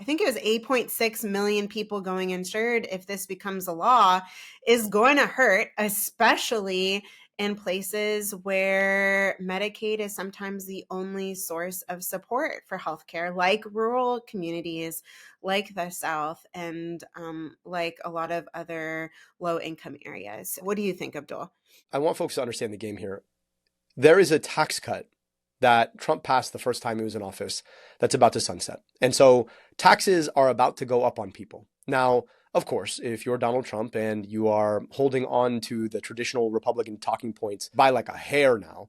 think it was 8.6 million people going insured, if this becomes a law, is going to hurt, especially in places where Medicaid is sometimes the only source of support for healthcare, like rural communities, like the South, and like a lot of other low-income areas. What do you think, Abdul? I want folks to understand the game here. There is a tax cut that Trump passed the first time he was in office that's about to sunset. And so taxes are about to go up on people. Now, of course, if you're Donald Trump and you are holding on to the traditional Republican talking points by like a hair now,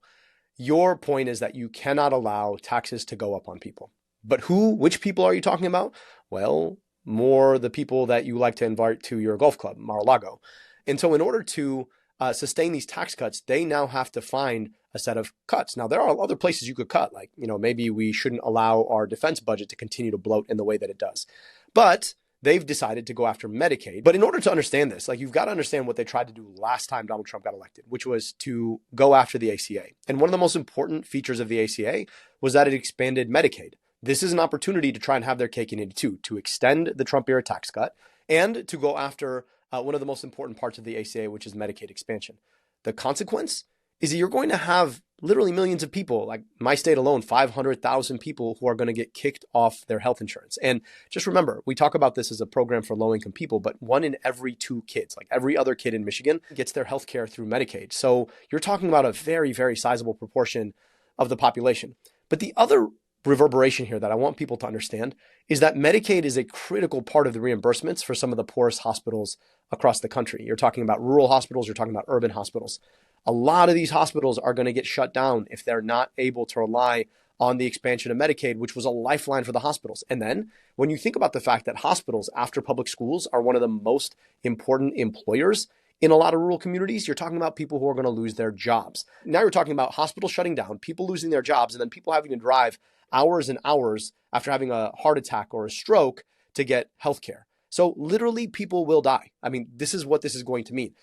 your point is that you cannot allow taxes to go up on people. But which people are you talking about? Well, more the people that you like to invite to your golf club, Mar-a-Lago. And so in order to sustain these tax cuts, they now have to find a set of cuts. Now, there are other places you could cut, like, maybe we shouldn't allow our defense budget to continue to bloat in the way that it does. But they've decided to go after Medicaid. But in order to understand this, you've got to understand what they tried to do last time Donald Trump got elected, which was to go after the ACA. And one of the most important features of the ACA was that it expanded Medicaid. This is an opportunity to try and have their cake and eat it too, to extend the Trump era tax cut and to go after one of the most important parts of the ACA, which is Medicaid expansion. The consequence is that you're going to have literally millions of people, like my state alone, 500,000 people who are going to get kicked off their health insurance. And just remember, we talk about this as a program for low-income people, but 1 in every 2 kids, like every other kid in Michigan, gets their health care through Medicaid. So you're talking about a very, very sizable proportion of the population. But the other reverberation here that I want people to understand is that Medicaid is a critical part of the reimbursements for some of the poorest hospitals across the country. You're talking about rural hospitals, you're talking about urban hospitals. A lot of these hospitals are going to get shut down if they're not able to rely on the expansion of Medicaid, which was a lifeline for the hospitals. And then when you think about the fact that hospitals after public schools are one of the most important employers in a lot of rural communities, you're talking about people who are going to lose their jobs. Now you're talking about hospitals shutting down, people losing their jobs, and then people having to drive hours and hours after having a heart attack or a stroke to get healthcare. So literally people will die. I mean, this is what this is going to mean.